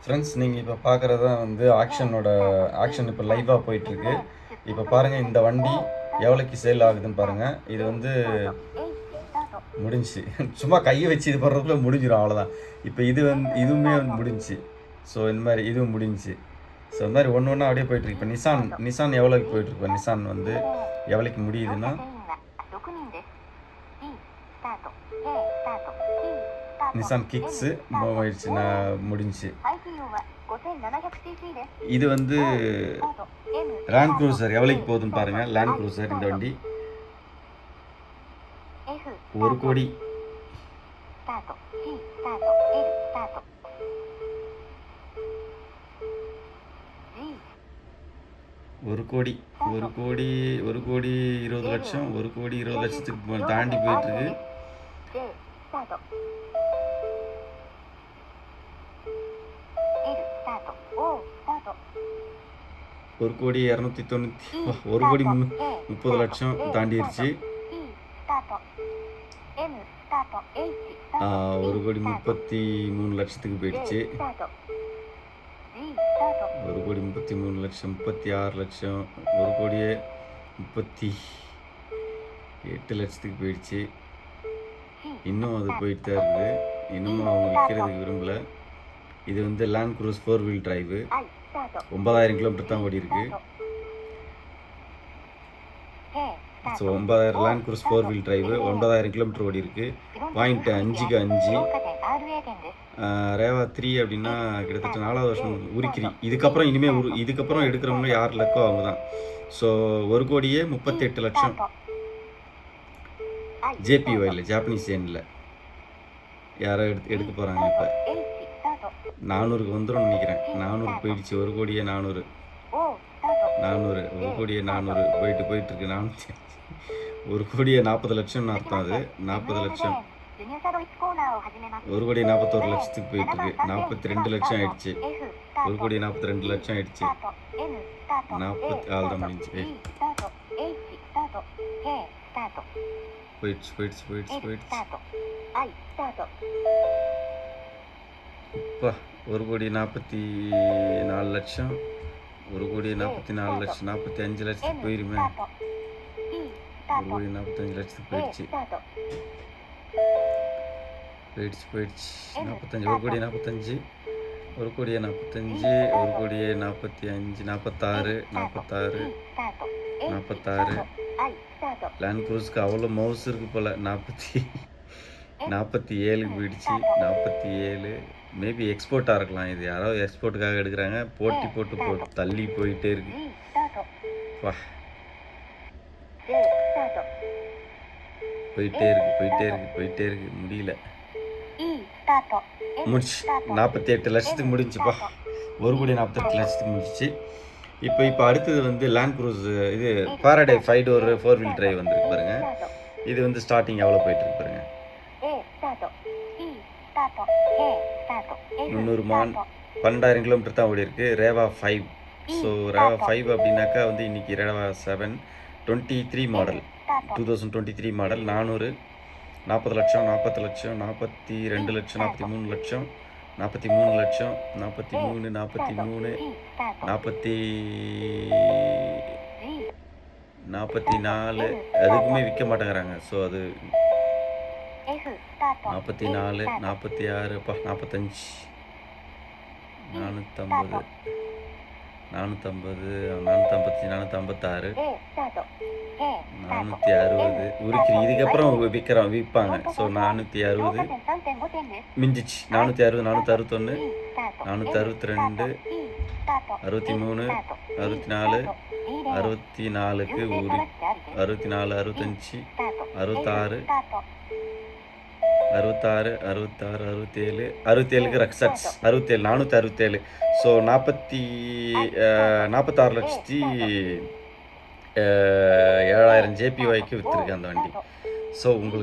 Friends, நீங்கள் இப்போ பார்க்குறது தான் வந்து ஆக்ஷன் இப்போ லைவாக போயிட்டுருக்கு. இப்போ பாருங்கள், இந்த வண்டி எவ்வளோக்கு சேல் ஆகுதுன்னு பாருங்கள். இது வந்து முடிஞ்சு சும்மா கையை வச்சு இது பண்ணுறதுக்குள்ள முடிஞ்சிடும், அவ்வளோதான். இப்போ இதுவுமே வந்து முடிஞ்சு. ஸோ இந்த மாதிரி இதுவும் முடிஞ்சு. ஸோ இந்த மாதிரி ஒன்று ஒன்றா அப்படியே போயிட்டுருக்கு. இப்போ நிசான் எவ்வளோக்கு போயிட்டுருக்கு. நிசான் வந்து எவ்வளோக்கு முடியுதுன்னா நிசான் கிக்ஸு ஆயிடுச்சு, நான் முடிஞ்சு. இது வந்து லேண்ட் க்ரூசர் எவ்வளோக்கு போகுதுன்னு பாருங்கள். லேண்ட் க்ரூசர் இந்த வண்டி 1 கோடி. ஒரு கோடி 20 லட்சம், 1 கோடி 20 லட்சத்துக்கு தாண்டி போயிட்டுருக்கு. ஒரு கோடி 1 கோடி 30 லட்சம் தாண்டிடுச்சு. 1 கோடி 33 லட்சத்துக்கு போயிடுச்சு. 1 கோடி 33 லட்சம், 36 லட்சம், 1 கோடியே 38 லட்சத்துக்கு போயிடுச்சு. இன்னும் அது போயிட்டு தான் இருக்குது. இன்னமும் அவங்க விற்கிறதுக்கு விரும்பலை. இது வந்து Land Cruiser 4 wheel drive, 9000 kilometre தான் ஓடி இருக்கு. So 9000 Land Cruiser 4 wheel drive 9000 kilometre ஓடி இருக்கு. 0.5 ரேவா 3 அப்படின்னா கிட்டத்தட்ட 4வது வருஷம் உரிக்கிரி. இதுக்கப்புறம் எடுக்கிறவங்க யார் லக்கோ அவங்க தான். ஸோ 1 கோடியே 38 லட்சம். JPY ஜாப்பனீஸ் ஏனில் யாரோ எடுக்க போகிறாங்க. இப்போ 400க்கு வந்துடும் நினைக்கிறேன். 400 போயிடுச்சு. 1 கோடியே 400, 1 கோடியே 400 போயிட்டுருக்கு. 400, 1 கோடியே 40 லட்சம்னு அர்த்தம். அது 40 லட்சம். 1 கோடியே 41 லட்சத்துக்கு போயிட்டுருக்கு. 42 லட்சம் ஆயிடுச்சு. 1 கோடியே 42 லட்சம் ஆயிடுச்சு. 40 தான் முடிஞ்சு. போயிடுச்சு. இப்போ 1 கோடி 44 லட்சம், 1 கோடி 44 லட்சம், 45 லட்சத்துக்கு போயிருமே. 1 கோடி 45 லட்சத்துக்கு போயிடுச்சு. 45, 1 கோடி 45, 1 கோடியே 45, 1 கோடியே 45, 46. லேண்ட் க்ரூஸ்க்கு அவ்வளோ மவுஸ் இருக்கு போல். 47க்கு போயிடுச்சு. 47 மேபி எக்ஸ்போர்ட்டாக இருக்கலாம். இது யாராவது எக்ஸ்போர்ட்டுக்காக எடுக்கிறாங்க. போட்டு தள்ளி போயிட்டே இருக்கு. போயிட்டே இருக்கு முடியல. முடிச்சு 48 லட்சத்துக்கு முடிஞ்சுப்பா. 1 கோடி 48 லட்சத்துக்கு முடிஞ்சிச்சு. இப்போ அடுத்தது வந்து லேண்ட் க்ரூஸ் இது பாரடே 5 டோர் 4 வீல் டிரைவ் வந்துருக்கு பாருங்க. இது வந்து ஸ்டார்டிங் எவ்வளோ போயிட்டு இருக்கு பாருங்க. 12,000 கிலோமீட்டர் தான் ஓடி இருக்கு. ரேவா 5. ஸோ ரேவா 5 அப்படின்னாக்கா வந்து இன்னைக்கு ரேவா 7 23 மாடல், 2023 மாடல். 400, 40 லட்சம், 40 லட்சம், 42 லட்சம், 43 லட்சம், 43 லட்சம், 44 அதுக்குமே விற்க மாட்டேங்கிறாங்க. ஸோ அது 44, 46, 45, 450, 455, 456, 460 உரிக்கிறி. இதுக்கப்புறம் விற்பாங்க. ஸோ 460 மிஞ்சிச்சு. 460, 461, 462, 63, 64, 64க்கு 64, 65, 66, 67க்கு ரக்ஸட்ஸ் 67, 467. ஸோ 46 லட்சத்தி 7,000 JPYக்கு விற்றுருக்கு அந்த வண்டி. ஸோ உங்களுக்கு